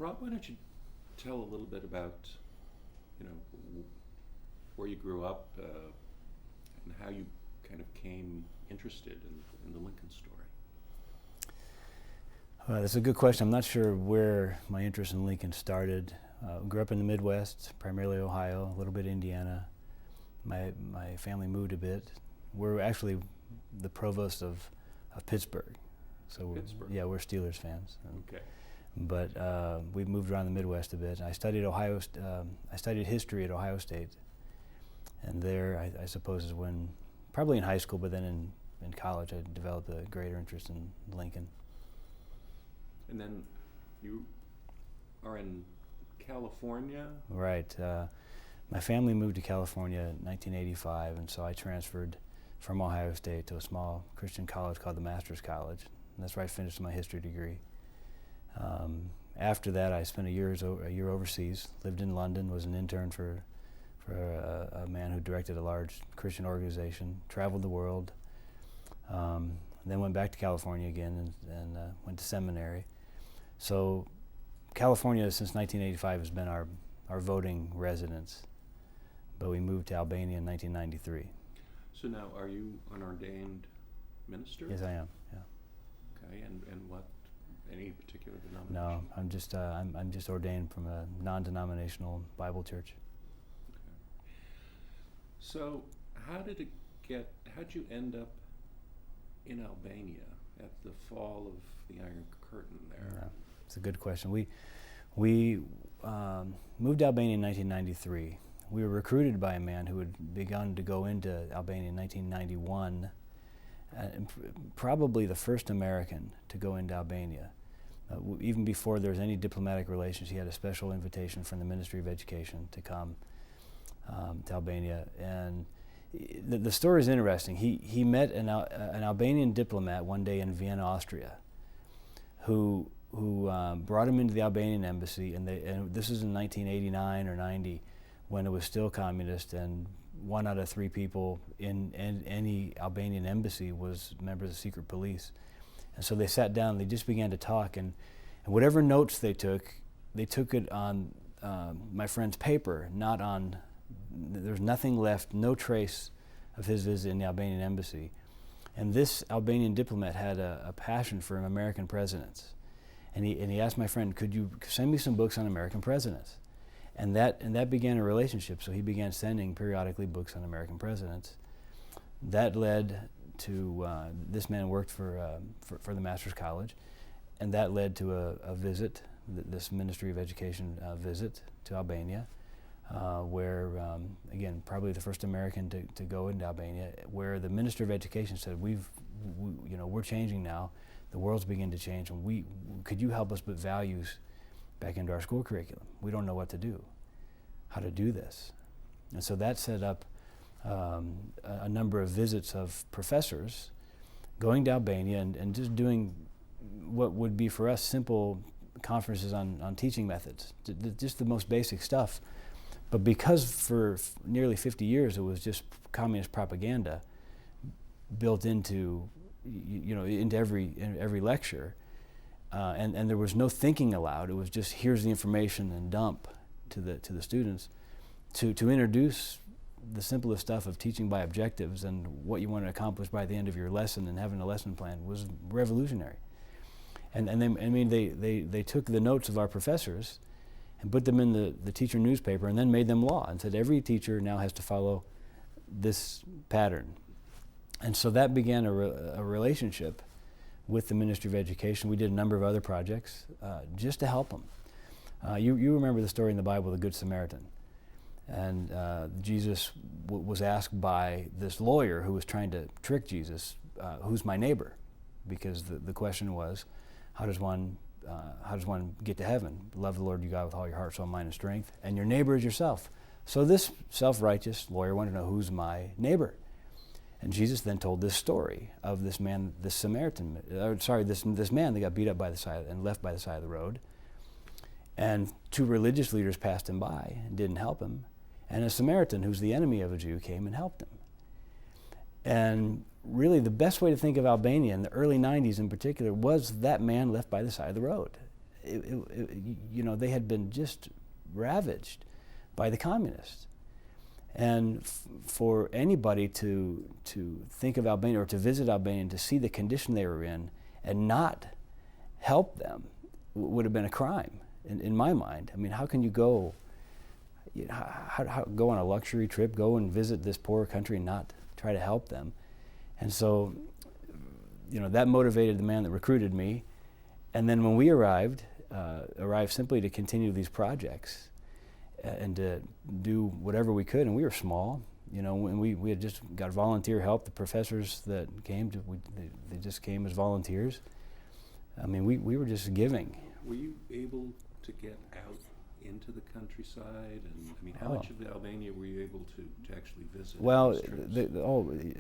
Rob, why don't you tell a little bit about, where you grew up and how you kind of came interested in the Lincoln story? That's a good question. I'm not sure where my interest in Lincoln started. Grew up in the Midwest, primarily Ohio, a little bit Indiana. My family moved a bit. We're actually the Provost of Pittsburgh. So we're Steelers fans. Okay. But we moved around the Midwest a bit. I studied I studied history at Ohio State, and there I suppose is when, probably in high school, but then in college, I developed a greater interest in Lincoln. And then you are in California? Right. My family moved to California in 1985, and so I transferred from Ohio State to a small Christian college called the Master's College. And that's where I finished my history degree. After that, I spent a year overseas, lived in London, was an intern for a man who directed a large Christian organization, traveled the world, then went back to California again and went to seminary. So California since 1985 has been our voting residence, but we moved to Albania in 1993. So now, are you an ordained minister? Yes, I am. Yeah. Okay, and what? Any particular denomination? No, I'm just ordained from a non-denominational Bible church. Okay. So, how'd you end up in Albania at the fall of the Iron Curtain there? Yeah, it's a good question. We moved to Albania in 1993. We were recruited by a man who had begun to go into Albania in 1991, probably the first American to go into Albania. Even before there was any diplomatic relations, he had a special invitation from the Ministry of Education to come to Albania. And the story is interesting. He met an Albanian diplomat one day in Vienna, Austria, who brought him into the Albanian embassy, and this is in 1989 or 90, when it was still communist, and 1 out of 3 people in any Albanian embassy was members of the secret police. And so they sat down, they just began to talk, and whatever notes they took it on my friend's paper, not on, there's nothing left, no trace of his visit in the Albanian embassy. And this Albanian diplomat had a passion for American presidents. And he asked my friend, could you send me some books on American presidents? And that began a relationship. So he began sending periodically books on American presidents. That led to, this man worked for the Master's College, and that led to a visit, this Ministry of Education visit to Albania, where, again, probably the first American to go into Albania, where the Minister of Education said, we're changing now, the world's beginning to change, and could you help us put values back into our school curriculum? We don't know what to do, how to do this. And so that set up a number of visits of professors going to Albania and just doing what would be for us simple conferences on teaching methods, just the most basic stuff. But because for nearly 50 years it was just communist propaganda built into every lecture, and there was no thinking allowed. It was just, here's the information and dump to the students. To introduce the simplest stuff of teaching by objectives and what you want to accomplish by the end of your lesson and having a lesson plan was revolutionary. And they took the notes of our professors and put them in the teacher newspaper and then made them law and said every teacher now has to follow this pattern. And so that began a relationship with the Ministry of Education. We did a number of other projects just to help them. You remember the story in the Bible, the Good Samaritan. And Jesus was asked by this lawyer who was trying to trick Jesus, who's my neighbor? Because the question was, how does one get to heaven? Love the Lord your God with all your heart, soul, mind, and strength, and your neighbor is yourself. So this self-righteous lawyer wanted to know, who's my neighbor? And Jesus then told this story of this man, this man that got beat up by the side and left by the side of the road. And 2 religious leaders passed him by and didn't help him. And a Samaritan, who's the enemy of a Jew, came and helped him. And really the best way to think of Albania in the early 90s in particular was that man left by the side of the road. they had been just ravaged by the communists. And for anybody to think of Albania or to visit Albania and to see the condition they were in and not help them would have been a crime in my mind. I mean, how can you go, how go on a luxury trip, go and visit this poor country and not try to help them? And so, that motivated the man that recruited me. And then when we arrived simply to continue these projects and to do whatever we could. And we were small, and we had just got volunteer help. The professors that came, they just came as volunteers. I mean, we were just giving. Were you able to get out into the countryside? And I mean, how much of Albania were you able to actually visit? Well,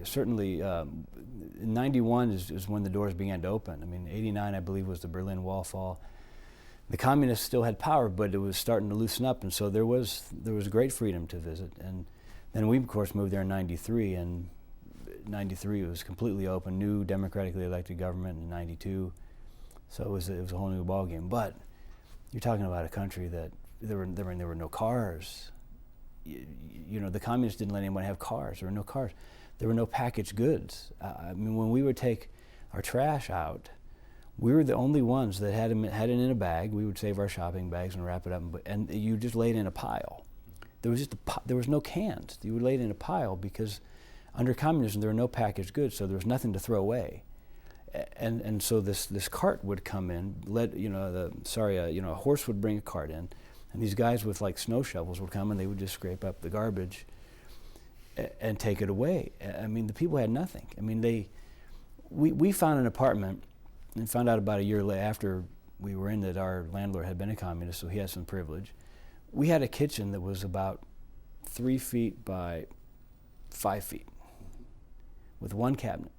certainly in 91 is when the doors began to open. I mean, 89, I believe, was the Berlin Wall fall. The communists still had power, but it was starting to loosen up, and so there was great freedom to visit. And then we, of course, moved there in 93, and 93 it was completely open, new democratically elected government in 92. So it was a whole new ballgame. But you're talking about a country that there were no cars. The communists didn't let anyone have cars. There were no cars. There were no packaged goods. I mean, when we would take our trash out, we were the only ones that had it in a bag. We would save our shopping bags and wrap it up, and you just lay it in a pile. There was no cans. You would lay it in a pile because under communism there were no packaged goods, so there was nothing to throw away. And so this cart would come in. A horse would bring a cart in, and these guys with like snow shovels would come and they would just scrape up the garbage and take it away. I mean, the people had nothing. I mean, we found an apartment. And found out about a year after we were in that our landlord had been a communist, so he had some privilege. We had a kitchen that was about 3 feet by 5 feet, with one cabinet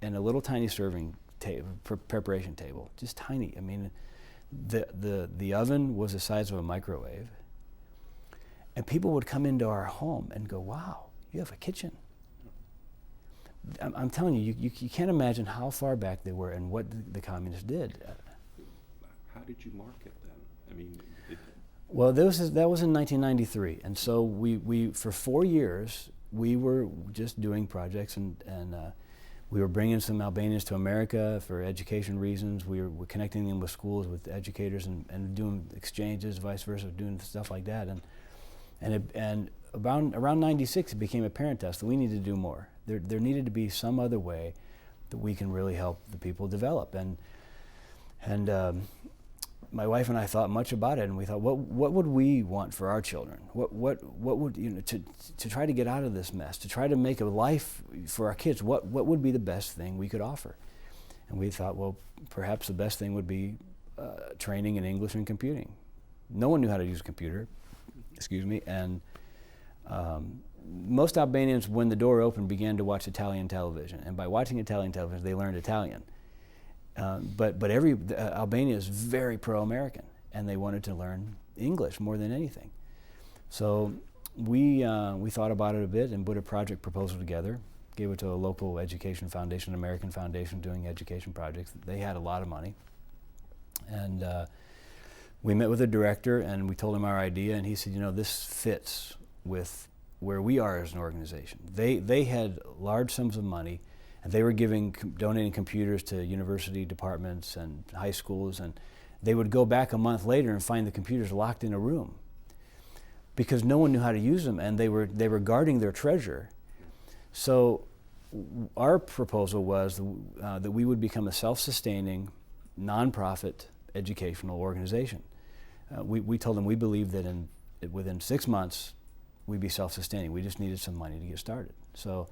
and a little tiny serving table, preparation table, just tiny. I mean, the oven was the size of a microwave, and people would come into our home and go, "Wow, you have a kitchen." I'm telling you, you can't imagine how far back they were and what the communists did. How did you market them? I mean, well, that was in 1993, and so we for 4 years we were just doing projects, and we were bringing some Albanians to America for education reasons. We were connecting them with schools, with educators, and doing exchanges, vice versa, doing stuff like that. And around 96, it became apparent to us that we needed to do more. There needed to be some other way that we can really help the people develop. And my wife and I thought much about it, and we thought, what would we want for our children? What would to try to get out of this mess, to try to make a life for our kids? What would be the best thing we could offer? And we thought, well, perhaps the best thing would be training in English and computing. No one knew how to use a computer, and most Albanians, when the door opened, began to watch Italian television, and by watching Italian television, they learned Italian. But Albania is very pro-American, and they wanted to learn English more than anything. So we thought about it a bit and put a project proposal together, gave it to a local education foundation, an American foundation doing education projects. They had a lot of money, and we met with the director, and we told him our idea, and he said, this fits with where we are as an organization. They had large sums of money, and they were donating computers to university departments and high schools, and they would go back a month later and find the computers locked in a room because no one knew how to use them, and they were guarding their treasure. So our proposal was that we would become a self-sustaining, nonprofit educational organization. We told them we believed that within 6 months we'd be self-sustaining. We just needed some money to get started. So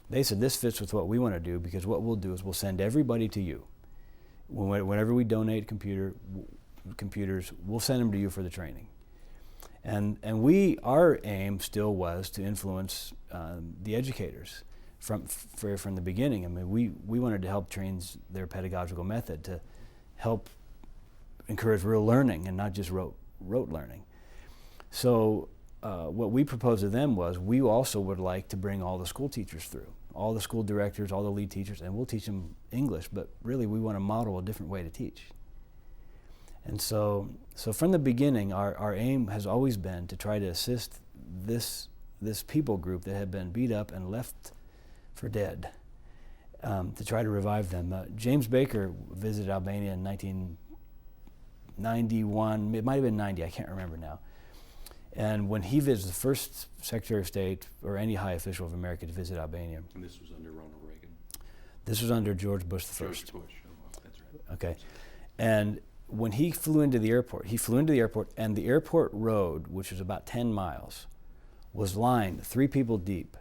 they said, this fits with what we want to do, because what we'll do is we'll send everybody to you. Whenever we donate computers, we'll send them to you for the training. And our aim still was to influence the educators from the beginning. I mean, we wanted to help train their pedagogical method to help encourage real learning and not just rote learning. So what we proposed to them was we also would like to bring all the school teachers through, all the school directors, all the lead teachers, and we'll teach them English, but really we want to model a different way to teach. And so from the beginning, our aim has always been to try to assist this people group that had been beat up and left for dead, to try to revive them. James Baker visited Albania in 1991, it might have been 90, I can't remember now. And when he visited, the first Secretary of State or any high official of America to visit Albania. And this was under Ronald Reagan? This was under George Bush the George first. Bush, oh, that's right. Okay. And when he flew into the airport, and the airport road, which was about 10 miles, was lined 3 people deep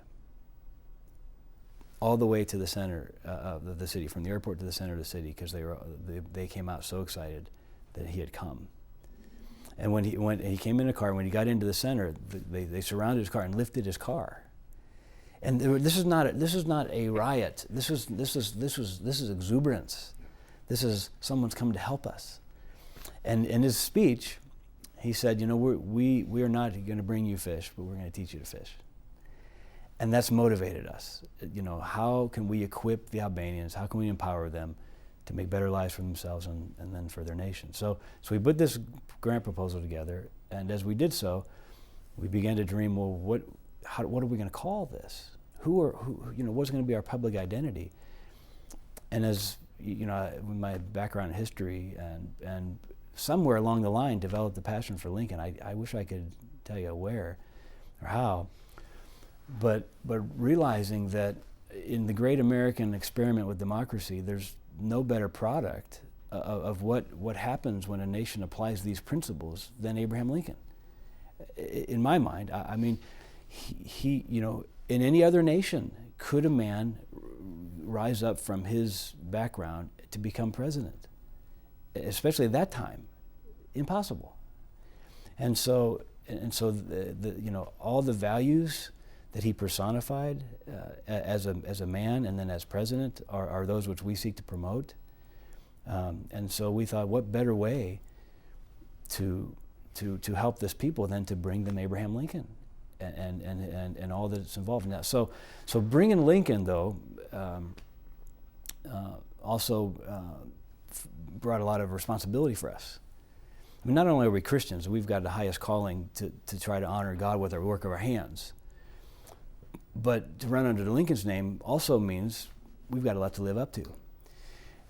all the way to the center of the city, from the airport to the center of the city, because they came out so excited that he had come. And when he came in a car, when he got into the center, they surrounded his car and lifted his car. And this is not a riot. This is exuberance. This is someone's come to help us. And in his speech, he said, you know, we are not going to bring you fish, but we're going to teach you to fish. And that's motivated us. You know, how can we equip the Albanians? How can we empower them to make better lives for themselves and then for their nation? So we put this grant proposal together, and as we did so, we began to dream, well, what are we going to call this? What's going to be our public identity? And as you know, with my background in history and somewhere along the line developed the passion for Lincoln. I wish I could tell you where or how, but realizing that in the great American experiment with democracy, there's no better product of what happens when a nation applies these principles than Abraham Lincoln. In my mind, I mean, he in any other nation, could a man rise up from his background to become president? Especially at that time, impossible. And so all the values that he personified as a man and then as president are those which we seek to promote. And so we thought, what better way to help this people than to bring them Abraham Lincoln and all that's involved in that. So bringing Lincoln, though, also brought a lot of responsibility for us. I mean, not only are we Christians, we've got the highest calling to try to honor God with our work of our hands, but to run under Lincoln's name also means we've got a lot to live up to.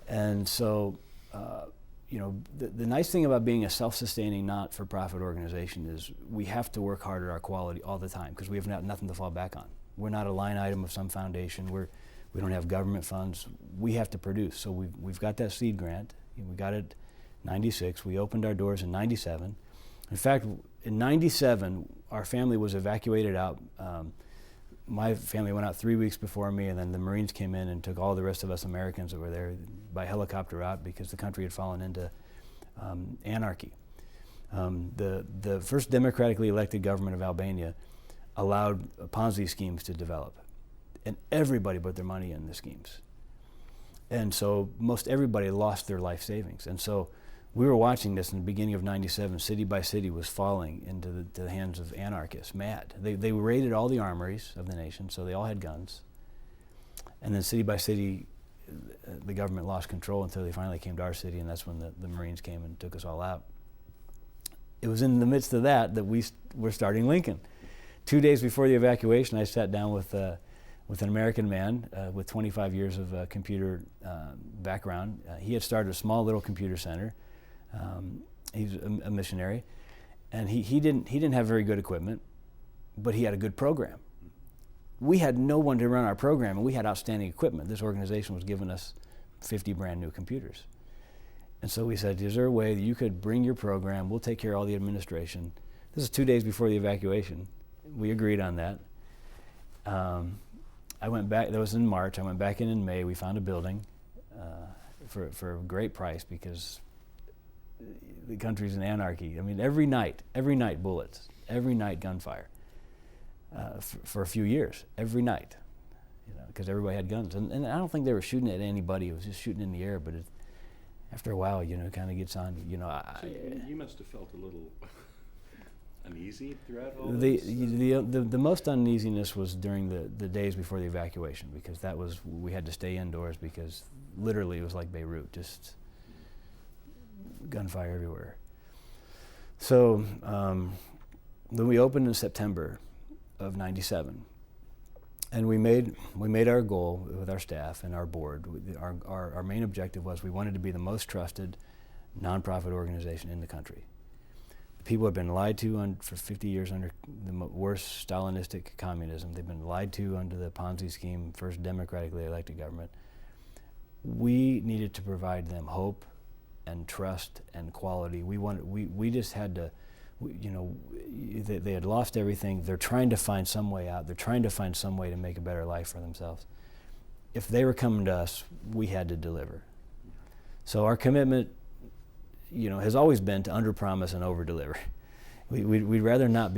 And so, the nice thing about being a self-sustaining, not-for-profit organization is we have to work hard at our quality all the time because we have nothing to fall back on. We're not a line item of some foundation. We don't have government funds. We have to produce. So we've got that seed grant. We got it in 96. We opened our doors in 97. In fact, in 97, our family was evacuated out. My family went out 3 weeks before me, and then the Marines came in and took all the rest of us Americans that were there by helicopter out because the country had fallen into anarchy. The first democratically elected government of Albania allowed Ponzi schemes to develop, and everybody put their money in the schemes. And so most everybody lost their life savings. And so we were watching this in the beginning of 97. City by city was falling into the hands of anarchists, mad. They raided all the armories of the nation, so they all had guns. And then city by city, the government lost control until they finally came to our city, and that's when the Marines came and took us all out. It was in the midst of that we were starting Lincoln. 2 days before the evacuation, I sat down with an American man with 25 years of computer background. He had started a small little computer center. He's a missionary, and he didn't have very good equipment, but he had a good program. We had no one to run our program, and we had outstanding equipment. This organization was giving us 50 brand new computers. And so we said, is there a way that you could bring your program, we'll take care of all the administration. This is 2 days before the evacuation. We agreed on that. I went back, that was in March, I went back in May. We found a building for a great price because the country's in anarchy. I mean, every night bullets, every night gunfire for a few years, every night, because everybody had guns. And I don't think they were shooting at anybody, it was just shooting in the air, but after a while, it kind of gets on, So you must have felt a little uneasy throughout all this? The most uneasiness was during the days before the evacuation, because we had to stay indoors because literally it was like Beirut, just gunfire everywhere. So then we opened in September of '97, and we made our goal with our staff and our board. Our main objective was we wanted to be the most trusted nonprofit organization in the country. People have been lied to for 50 years under the worst Stalinistic communism. They've been lied to under the Ponzi scheme, first democratically elected government. We needed to provide them hope and trust and quality. We just had to, they had lost everything. They're trying to find some way out. They're trying to find some way to make a better life for themselves. If they were coming to us, we had to deliver. So our commitment, has always been to underpromise and overdeliver. We'd rather not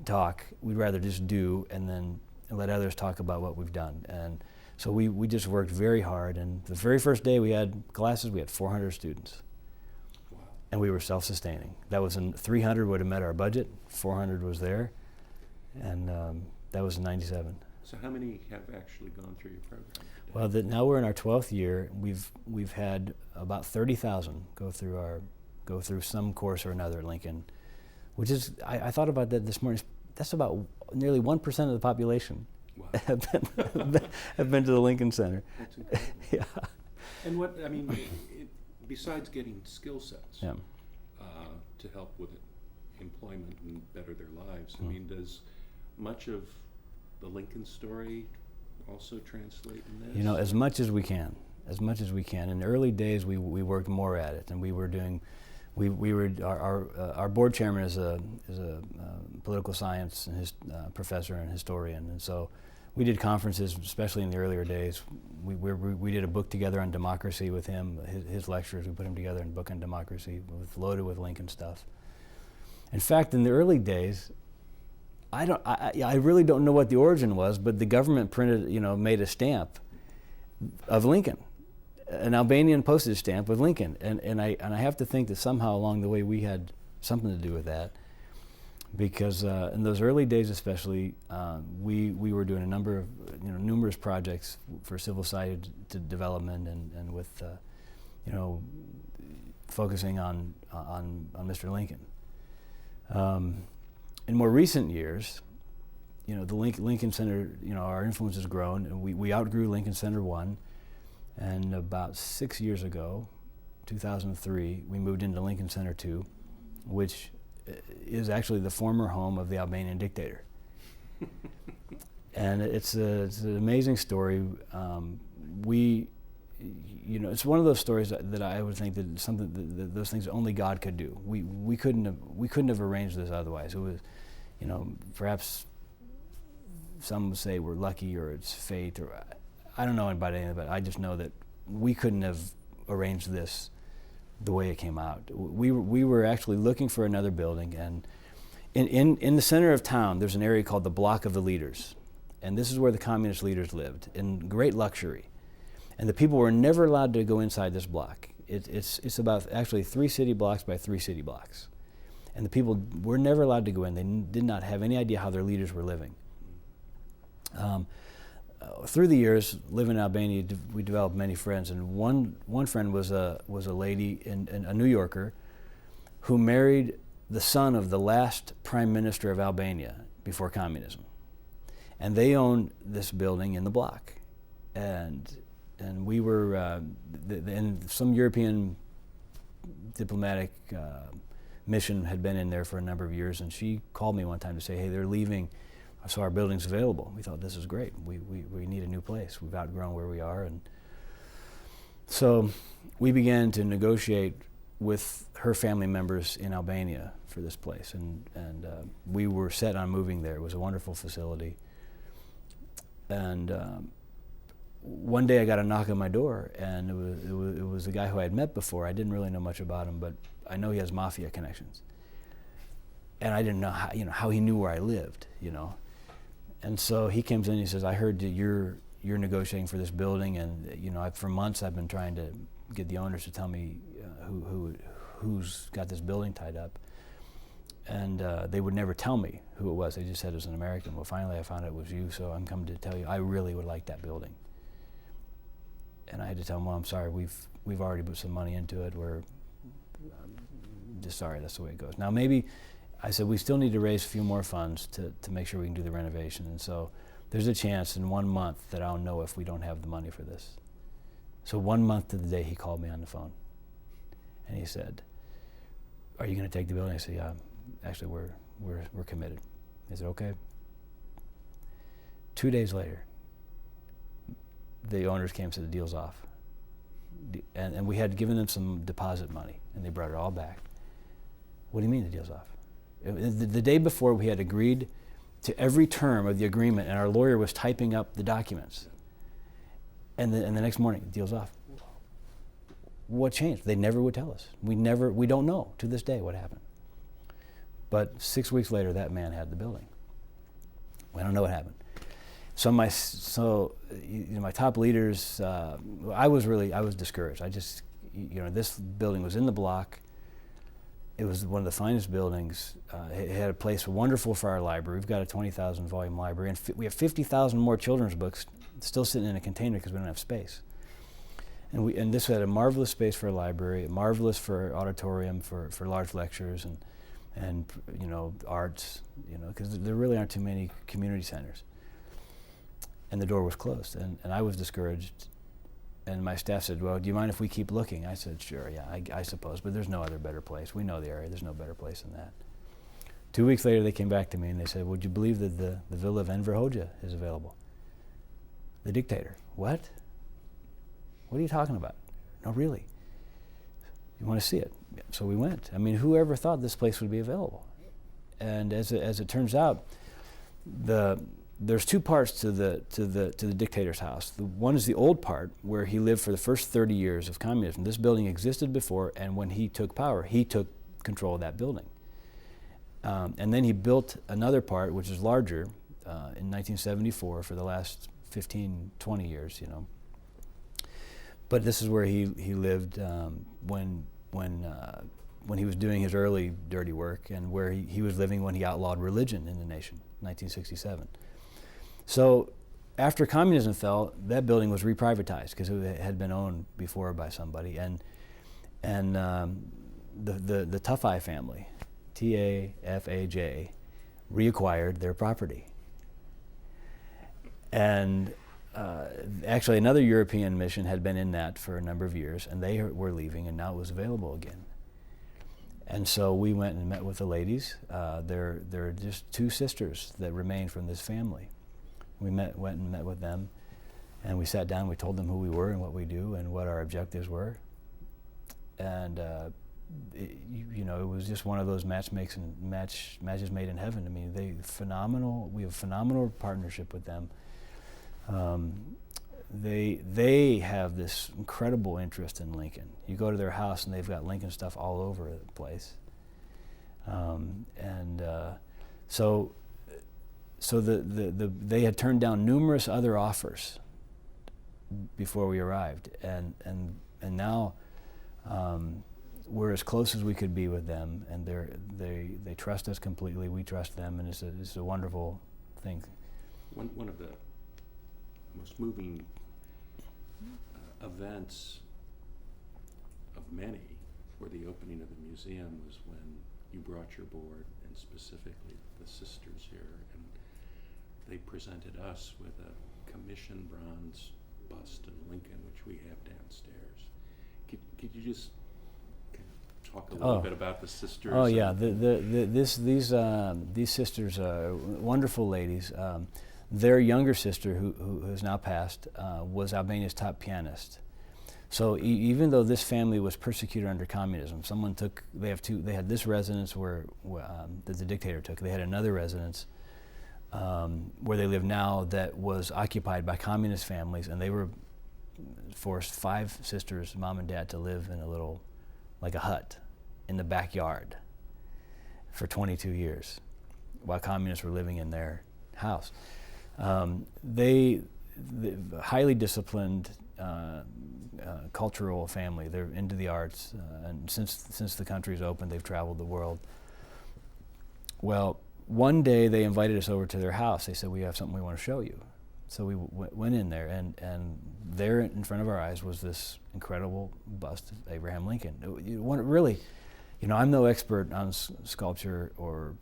talk. We'd rather just do and then let others talk about what we've done. And so we just worked very hard. And the very first day we had classes, we had 400 students. Wow. And we were self-sustaining. That was 300 would have met our budget. 400 was there. And that was in '97. So how many have actually gone through your program today? Well, now we're in our 12th year. We've had about 30,000 go through some course or another at Lincoln, which is, I thought about that this morning. That's about nearly 1% of the population. Wow. have been to the Lincoln Center. That's incredible. Yeah. And besides getting skill sets Yeah. To help with employment and better their lives, Mm. does much of the Lincoln story also translate in this? As much as we can. In the early days, we worked more at it, and we were doing. Our board chairman is a political science and professor and historian, and so we did conferences, especially in the earlier days. We did a book together on democracy with him. His lectures, we put them together in a book on democracy, loaded with Lincoln stuff. In fact, in the early days, I really don't know what the origin was, but the government made a stamp of Lincoln, an Albanian postage stamp with Lincoln, and I have to think that somehow along the way we had something to do with that, because in those early days especially, we were doing a number of numerous projects for civil society development and with focusing on Mr. Lincoln. In more recent years, the Lincoln Center, our influence has grown, and we outgrew Lincoln Center 1, and about 6 years ago, 2003, we moved into Lincoln Center 2, which is actually the former home of the Albanian dictator. And it's an amazing story. It's one of those stories that I would think that something those things only God could do. We couldn't have arranged this otherwise. It was, perhaps some would say we're lucky or it's fate, or I don't know about any of it. I just know that we couldn't have arranged this the way it came out. We were actually looking for another building, and in the center of town there's an area called the Block of the Leaders, and this is where the communist leaders lived in great luxury, and the people were never allowed to go inside this block. It's about actually 3 city blocks by 3 city blocks, and the people were never allowed to go in. They did not have any idea how their leaders were living. Through the years, living in Albania, we developed many friends, and one friend was a lady, a New Yorker, who married the son of the last prime minister of Albania before communism, and they owned this building in the block, and we were, and some European diplomatic mission had been in there for a number of years, and she called me one time to say, hey, they're leaving. So our building's available. We thought, this is great. We need a new place. We've outgrown where we are. And so we began to negotiate with her family members in Albania for this place. And we were set on moving there. It was a wonderful facility. And one day I got a knock on my door, and it was a guy who I had met before. I didn't really know much about him, but I know he has mafia connections. And I didn't know how he knew where I lived, And so he comes in and he says, I heard that you're negotiating for this building, and for months I've been trying to get the owners to tell me who's got this building tied up. And they would never tell me who it was. They just said it was an American. Well, finally I found out it was you, so I'm coming to tell you I really would like that building. And I had to tell them, well, I'm sorry, we've already put some money into it. just sorry, that's the way it goes. Now maybe, I said, we still need to raise a few more funds to make sure we can do the renovation. And so there's a chance in 1 month that I'll know if we don't have the money for this. So 1 month to the day he called me on the phone. And he said, are you going to take the building? I said, yeah, actually we're committed. He said, okay. 2 days later, the owners came and said the deal's off. And we had given them some deposit money, and they brought it all back. What do you mean the deal's off? The day before, we had agreed to every term of the agreement, and our lawyer was typing up the documents. And the next morning, the deal's off. What changed? They never would tell us. We don't know to this day what happened. But 6 weeks later, that man had the building. We don't know what happened. So my top leaders, I was discouraged. This building was in the block. It was one of the finest buildings. It had a place wonderful for our library. We've got a 20,000 volume library, and we have 50,000 more children's books still sitting in a container because we don't have space. And this had a marvelous space for a library, marvelous for auditorium, for large lectures and arts, because there really aren't too many community centers. And the door was closed, and I was discouraged. And my staff said, well, do you mind if we keep looking? I said, sure, yeah, I suppose, but there's no other better place. We know the area, there's no better place than that. 2 weeks later, they came back to me and they said, would you believe that the villa of Enver Hoxha is available? The dictator. What? What are you talking about? No, really. You want to see it? So we went. I mean, whoever thought this place would be available? And as it turns out, there's two parts to the dictator's house. One is the old part, where he lived for the first 30 years of communism. This building existed before, and when he took power, he took control of that building. And then he built another part, which is larger, in 1974 for the last 15, 20 years, But this is where he lived when he was doing his early dirty work, and where he was living when he outlawed religion in the nation, 1967. So after communism fell, that building was reprivatized because it had been owned before by somebody, and the Tafaj family, T-A-F-A-J, reacquired their property. And actually another European mission had been in that for a number of years, and they were leaving, and now it was available again. And so we went and met with the ladies. There are just two sisters that remained from this family. We went and met with them, and we sat down. We told them who we were and what we do and what our objectives were. And it was just one of those matches made in heaven. I mean, we have a phenomenal partnership with them. They have this incredible interest in Lincoln. You go to their house and they've got Lincoln stuff all over the place. So they had turned down numerous other offers before we arrived, and now we're as close as we could be with them, and they trust us completely. We trust them, and it's a wonderful thing. One of the most moving events of many for the opening of the museum was when you brought your board, and specifically the sisters here, and they presented us with a commissioned bronze bust of Lincoln, which we have downstairs. Could you just talk a little bit about the sisters? Oh yeah, these sisters are wonderful ladies. Their younger sister, who has now passed, was Albania's top pianist. So even though this family was persecuted under communism, they had this residence that the dictator took. They had another residence where they live now that was occupied by communist families, and they were forced, 5 sisters, mom and dad, to live in like a hut in the backyard for 22 years while communists were living in their house. They highly disciplined cultural family. They're into the arts, and since the country's opened, they've traveled the world. Well, one day they invited us over to their house. They said, we have something we want to show you. So we went in there, and there in front of our eyes was this incredible bust of Abraham Lincoln. Really, I'm no expert on sculpture or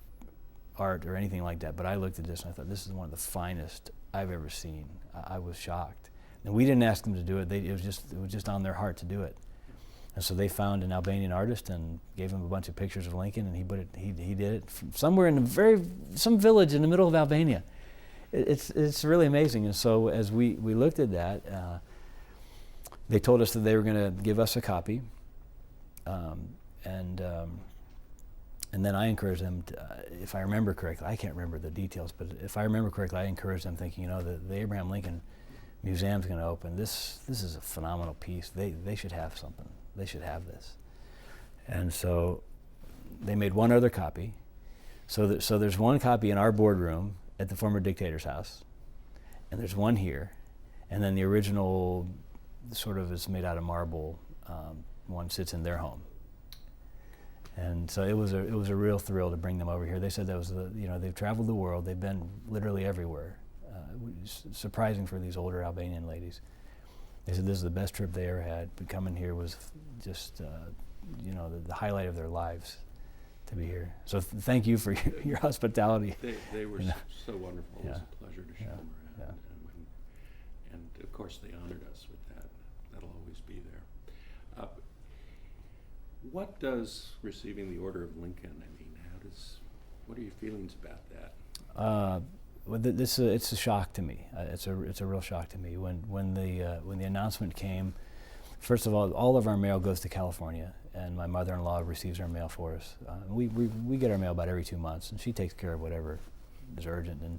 art or anything like that, but I looked at this and I thought, this is one of the finest I've ever seen. I was shocked. And we didn't ask them to do it. It was just on their heart to do it. And so they found an Albanian artist and gave him a bunch of pictures of Lincoln, and he did it from somewhere in some village in the middle of Albania. It's really amazing. And so as we looked at that, they told us that they were going to give us a copy, and then I encouraged them to, if I remember correctly, I can't remember the details, but if I remember correctly, I encouraged them thinking, the Abraham Lincoln Museum's going to open. This is a phenomenal piece. They should have something. They should have this. And so they made one other copy. So there's one copy in our boardroom at the former dictator's house, and there's one here, and then the original sort of is made out of marble. One sits in their home. And so it was a real thrill to bring them over here. They said that was they've traveled the world. They've been literally everywhere. Surprising for these older Albanian ladies. They said this is the best trip they ever had, but coming here was just the highlight of their lives to be here. So thank you for your hospitality. They were so wonderful. It was a pleasure to show them around. And of course they honored us with that. That'll always be there. What does receiving the Order of Lincoln, what are your feelings about that? Well, it's a shock to me. It's a real shock to me. When the announcement came, first of all of our mail goes to California, and my mother-in-law receives our mail for us. We get our mail about every 2 months, and she takes care of whatever is urgent. And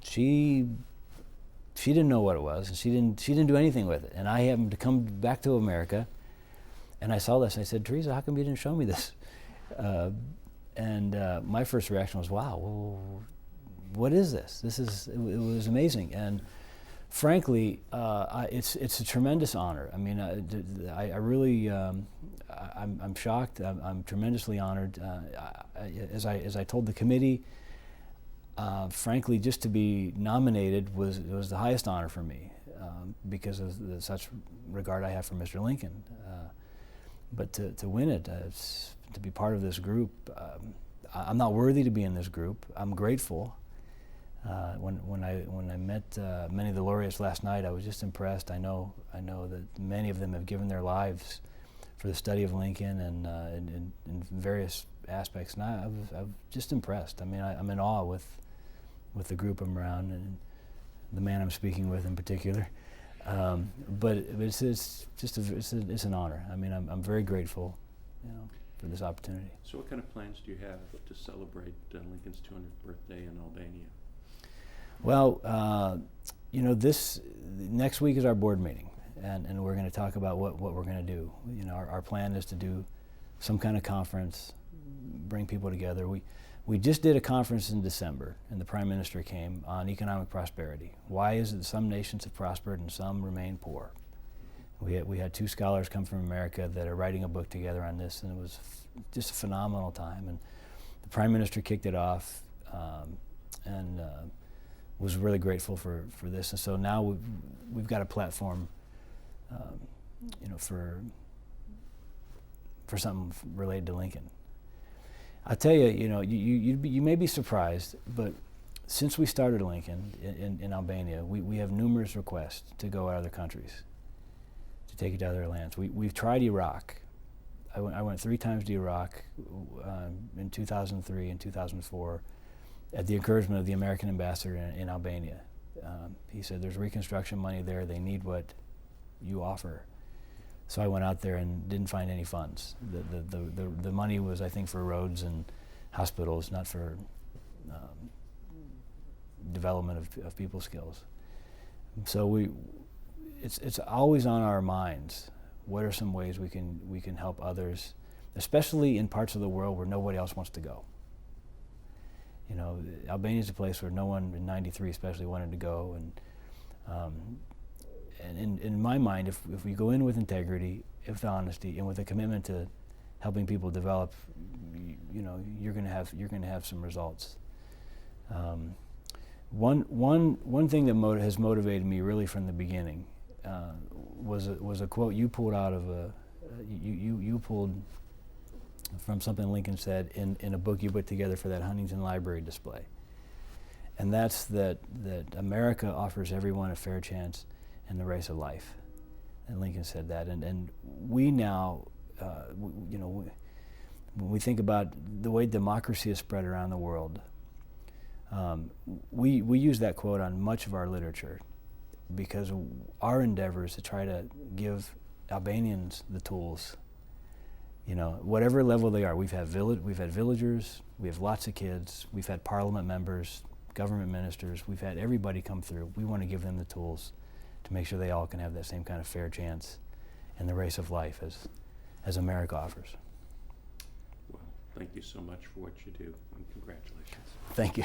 she didn't know what it was, and she didn't do anything with it. And I happened to come back to America, and I saw this, and I said, Teresa, how come you didn't show me this? My first reaction was, wow. Well, what is this? It was amazing, and frankly, it's a tremendous honor. I mean, I really, I'm shocked. I'm tremendously honored. As I told the committee, frankly, just to be nominated was the highest honor for me because of such regard I have for Mr. Lincoln. But to win it, to be part of this group, I'm not worthy to be in this group. I'm grateful. When I met many of the laureates last night, I was just impressed. I know that many of them have given their lives for the study of Lincoln and in various aspects, and I'm just impressed. I mean, I'm in awe with the group I'm around and the man I'm speaking with in particular. But it's an honor. I mean, I'm very grateful, for this opportunity. So, what kind of plans do you have to celebrate Lincoln's 200th birthday in Albania? Well, this next week is our board meeting, and we're going to talk about what we're going to do. Our plan is to do some kind of conference, bring people together. We just did a conference in December, and the Prime Minister came on economic prosperity. Why is it that some nations have prospered and some remain poor? We had 2 scholars come from America that are writing a book together on this, and it was just a phenomenal time. And the Prime Minister kicked it off, and was really grateful for this. And so now we've got a platform, for something related to Lincoln. I'll tell you, you may be surprised, but since we started Lincoln in Albania, we have numerous requests to go to other countries, to take it to other lands. We've tried Iraq. I went 3 times to Iraq in 2003 and 2004 at the encouragement of the American ambassador in Albania. He said, there's reconstruction money there, they need what you offer. So I went out there and didn't find any funds. The money was, I think, for roads and hospitals, not for development of people's skills. So it's always on our minds. What are some ways we can help others, especially in parts of the world where nobody else wants to go? Albania is a place where no one in '93 especially wanted to go, and in my mind, if we go in with integrity, with honesty, and with a commitment to helping people develop, you're going to have some results. One thing that has motivated me really from the beginning was a quote you pulled out of you pulled from something Lincoln said in a book you put together for that Huntington Library display. And that's that America offers everyone a fair chance in the race of life. And Lincoln said that. And we now, when we think about the way democracy is spread around the world, we use that quote on much of our literature because our endeavor is to try to give Albanians the tools. Whatever level they are. We've had villagers, we have lots of kids, we've had parliament members, government ministers, we've had everybody come through. We want to give them the tools to make sure they all can have that same kind of fair chance in the race of life as America offers. Well, thank you so much for what you do, and congratulations. Thank you.